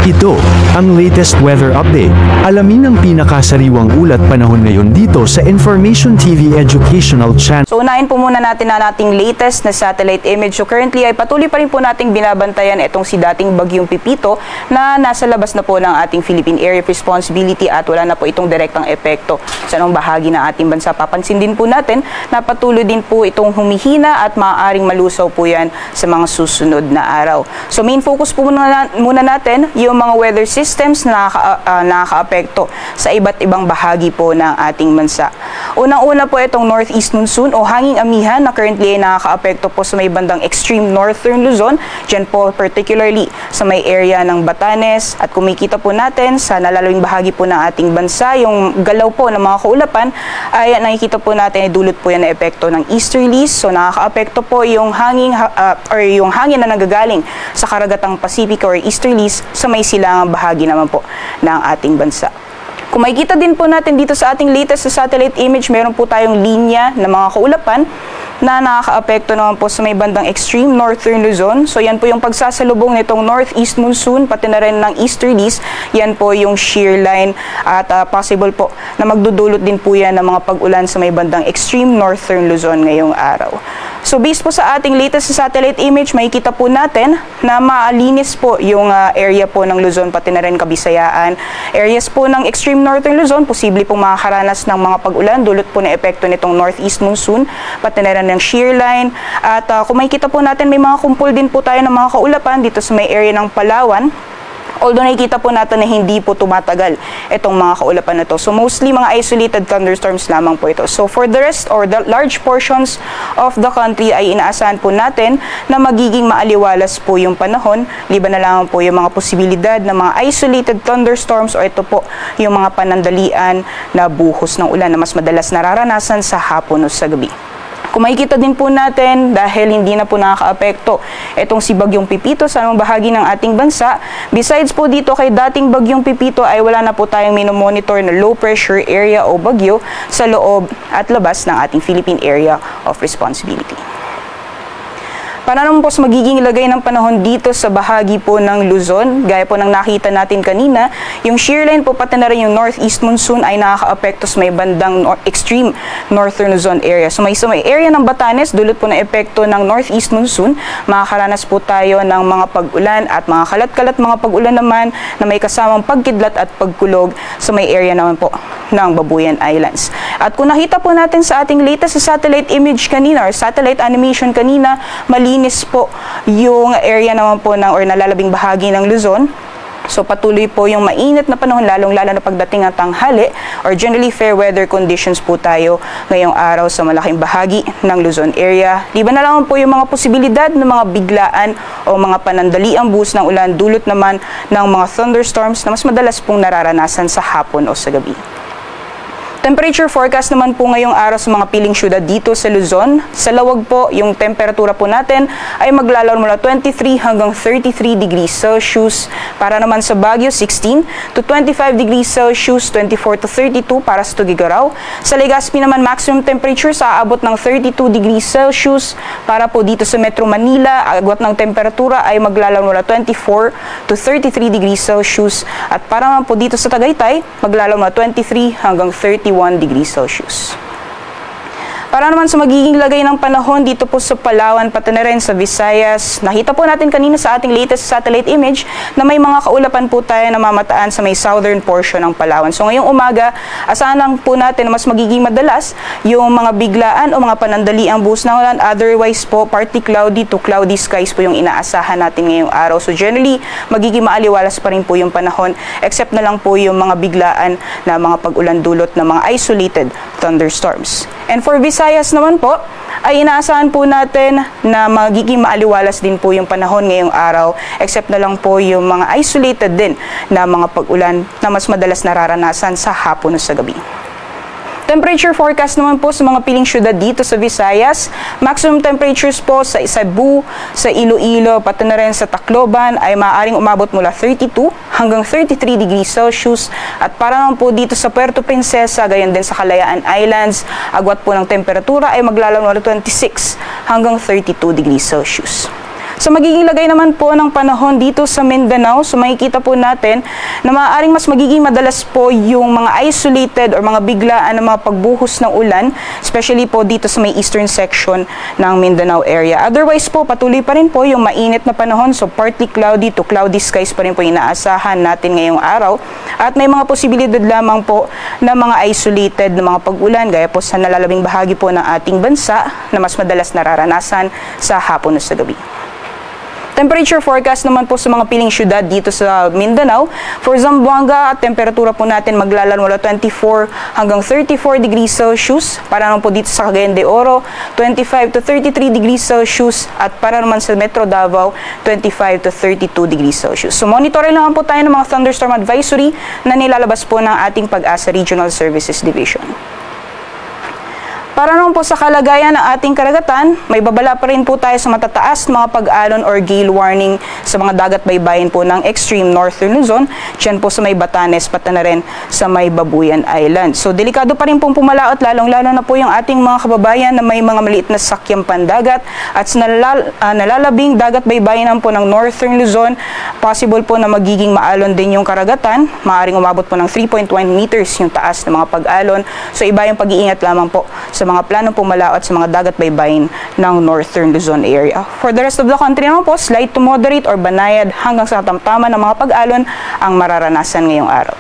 Ito ang latest weather update. Alamin ang pinakasariwang ulat panahon ngayon dito sa Information TV Educational Channel. So unahin po muna natin ang ating latest na satellite image. So currently ay patuloy pa rin po nating binabantayan itong si dating bagyong Pipito na nasa labas na po ng ating Philippine Area of Responsibility at wala na po itong direktang epekto sa anong bahagi ng ating bansa. Papansin din po natin na patuloy din po itong humihina at maaaring malusaw po yan sa mga susunod na araw. So main focus po muna natin yung mga weather systems na nakakaapekto sa iba't ibang bahagi po ng ating bansa. Unang-una po itong northeast monsoon o hanging amihan na currently ay nakakaapekto po sa may bandang extreme northern Luzon, dyan po particularly sa may area ng Batanes, at kumikita po natin sa nalalawing bahagi po ng ating bansa, yung galaw po ng mga kaulapan ay nakikita po natin ay dulot po yan na epekto ng easterlies. So nakakaapekto po yung hangin na nagagaling sa karagatang Pacific or easterlies sa may silangang bahagi naman po ng ating bansa. Kung makikita din po natin dito sa ating latest sa satellite image, meron po tayong linya ng mga kaulapan na nakakaapekto naman po sa may bandang extreme northern Luzon. So yan po yung pagsasalubong nitong northeast monsoon, pati na rin ng easterlies. Yan po yung shear line at possible po na magdudulot din po yan ng mga pag-ulan sa may bandang extreme northern Luzon ngayong araw. So based po sa ating latest sa satellite image, makikita po natin na maalinis po yung area po ng Luzon, pati na rin Kabisayaan. Areas po ng extreme northern Luzon, posible pong makakaranas ng mga pag-ulan, dulot po na epekto nitong northeast monsoon, pati na rin ng shear line. At kung makikita po natin, may mga kumpul din po tayo ng mga kaulapan dito sa may area ng Palawan. Although nakikita po natin na hindi po tumatagal itong mga kaulapan na to. So mostly mga isolated thunderstorms lamang po ito. So for the rest or the large portions of the country ay inaasahan po natin na magiging maaliwalas po yung panahon. Liban na lang po yung mga posibilidad ng mga isolated thunderstorms o ito po yung mga panandalian na buhos ng ulan na mas madalas nararanasan sa hapon o sa gabi. Kung makikita din po natin, dahil hindi na po nakakaapekto itong si Bagyong Pipito sa anong bahagi ng ating bansa, besides po dito kay dating Bagyong Pipito ay wala na po tayong minomonitor na low pressure area o bagyo sa loob at labas ng ating Philippine Area of Responsibility. Para naman po sa magiging lagay ng panahon dito sa bahagi po ng Luzon, gaya po ng nakita natin kanina, yung shear line po pati na rin yung northeast monsoon ay nakakaapekto sa may bandang extreme northern Luzon area. So may area ng Batanes, dulot po ng epekto ng northeast monsoon, makakaranas po tayo ng mga pag-ulan at mga kalat-kalat mga pag-ulan naman na may kasamang pagkidlat at pagkulog sa may area naman po ng Babuyan Islands. At kung nakita po natin sa ating latest sa satellite image kanina or satellite animation kanina, malinis po yung area naman po ng or nalalabing bahagi ng Luzon. So patuloy po yung mainit na panahon, lalong-lalo na pagdating ng tanghali or generally fair weather conditions po tayo ngayong araw sa malaking bahagi ng Luzon area. Liban na lang po yung mga posibilidad ng mga biglaan o mga panandaliang buhos ng ulan, dulot naman ng mga thunderstorms na mas madalas pong nararanasan sa hapon o sa gabi. Temperature forecast naman po ngayong araw sa mga piling syudad dito sa Luzon. Sa lawag po, yung temperatura po natin ay maglalaro mula 23 hanggang 33 degrees Celsius. Para naman sa Baguio, 16 to 25 degrees Celsius, 24 to 32 para sa Tuguegarao. Sa Legazpi naman, maximum temperature sa aabot ng 32 degrees Celsius. Para po dito sa Metro Manila, agwat ng temperatura ay maglalaro mula 24 to 33 degrees Celsius. At para naman po dito sa Tagaytay, maglalaro mula 23 hanggang 31 degrees Celsius. Para naman sa magiging lagay ng panahon dito po sa Palawan, pati na rin sa Visayas, nakita po natin kanina sa ating latest satellite image na may mga kaulapan po tayo na mamataan sa may southern portion ng Palawan. So ngayong umaga, asahan lang po natin na mas magiging madalas yung mga biglaan o mga panandaliang buhos ng ulan. Otherwise po, partly cloudy to cloudy skies po yung inaasahan natin ngayong araw. So generally, magiging maaliwalas pa rin po yung panahon, except na lang po yung mga biglaan na mga pag-ulan dulot na mga isolated thunderstorms. And for Visayas naman po, ay inaasahan po natin na magiging maaliwalas din po yung panahon ngayong araw, except na lang po yung mga isolated din na mga pag-ulan na mas madalas nararanasan sa hapon o sa gabi. Temperature forecast naman po sa mga piling syudad dito sa Visayas. Maximum temperatures po sa Cebu, sa Iloilo, pati na rin sa Tacloban ay maaaring umabot mula 32 hanggang 33 degrees Celsius. At para naman po dito sa Puerto Princesa, gayon din sa Kalayaan Islands, agwat po ng temperatura ay maglalaro mula 26 hanggang 32 degrees Celsius. Sa magiging lagay naman po ng panahon dito sa Mindanao, so makikita po natin na maaaring mas magiging madalas po yung mga isolated or mga biglaan na mga pagbuhos ng ulan, especially po dito sa may eastern section ng Mindanao area. Otherwise po, patuloy pa rin po yung mainit na panahon, so partly cloudy to cloudy skies pa rin po inaasahan natin ngayong araw. At may mga posibilidad lamang po na mga isolated na mga pag-ulan, gaya po sa nalalabing bahagi po ng ating bansa na mas madalas nararanasan sa hapon o sa gabi. Temperature forecast naman po sa mga piling syudad dito sa Mindanao. For Zamboanga, at temperatura po natin maglalaro mula 24 hanggang 34 degrees Celsius. Para naman po dito sa Cagayan de Oro, 25 to 33 degrees Celsius. At para naman sa Metro Davao, 25 to 32 degrees Celsius. So monitorin naman po tayo ng mga thunderstorm advisory na nilalabas po ng ating Pag-asa Regional Services Division. Para naman po sa kalagayan ng ating karagatan, may babala pa rin po tayo sa matataas mga pag-alon or gale warning sa mga dagat baybayin po ng extreme northern Luzon, dyan po sa may Batanes, pati na rin sa may Babuyan Island. So delikado pa rin pong pumalaot, lalong-lalo na po yung ating mga kababayan na may mga maliit na sakyang pandagat at sa nalalabing dagat baybayin naman po ng northern Luzon, possible po na magiging maalon din yung karagatan, maaaring umabot po ng 3.1 meters yung taas ng mga pag-alon. So iba yung pag-iingat lamang po sa mga planong pumalaot sa mga dagat baybayin ng northern Luzon area. For the rest of the country naman po, slight to moderate or banayad hanggang sa katamtaman ng mga pag-alon ang mararanasan ngayong araw.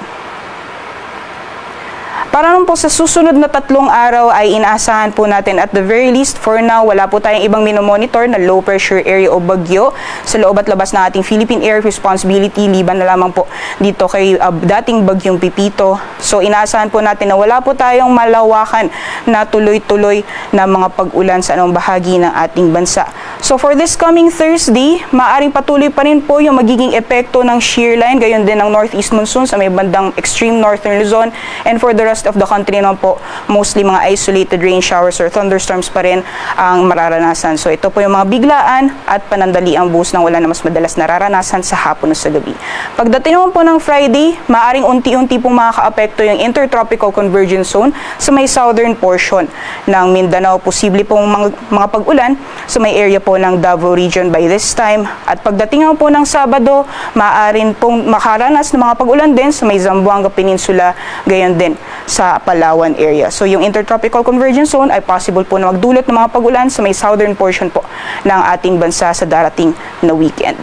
Para naman po sa susunod na 3 araw ay inaasahan po natin at the very least for now wala po tayong ibang minomonitor na low pressure area o bagyo sa loob at labas ng ating Philippine Area Responsibility, liban na lamang po dito kay dating bagyong Pipito. So inaasahan po natin na wala po tayong malawakan na tuloy-tuloy na mga pag-ulan sa anong bahagi ng ating bansa. So for this coming Thursday, maaring patuloy pa rin po yung magiging epekto ng shear line, gayon din ng northeast monsoon sa may bandang extreme northern Luzon, and for the rest of the country naman po, mostly mga isolated rain showers or thunderstorms pa rin ang mararanasan. So ito po yung mga biglaan at panandaliang buhos ng ulan na mas madalas nararanasan sa hapon o sa gabi. Pagdating naman po ng Friday, maaring unti-unti pong makakaapekto yung intertropical convergence zone sa may southern portion ng Mindanao. Posible pong mga pag-ulan sa may area po ng Davao region by this time. At pagdating naman po ng Sabado, maaring pong makaranas ng mga pag-ulan din sa may Zamboanga Peninsula, gayon din sa Palawan area. So yung intertropical convergence zone ay possible po na magdulot ng mga pag-ulan sa may southern portion po ng ating bansa sa darating na weekend.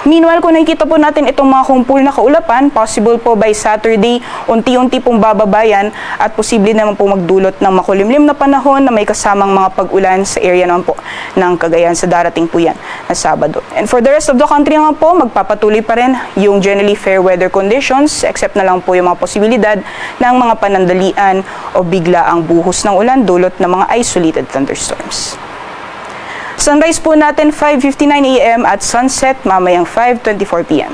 Meanwhile, kung nakikita po natin itong mga kumpul na kaulapan, possible po by Saturday, unti-unti pong bababayan at posible naman po magdulot ng makulimlim na panahon na may kasamang mga pag-ulan sa area naman po ng Cagayan sa darating po yan na Sabado. And for the rest of the country naman po, magpapatuloy pa rin yung generally fair weather conditions, except na lang po yung mga posibilidad ng mga panandalian o biglaang buhos ng ulan dulot ng mga isolated thunderstorms. Sunrise po natin 5:59 AM at sunset mamayang 5:24 PM.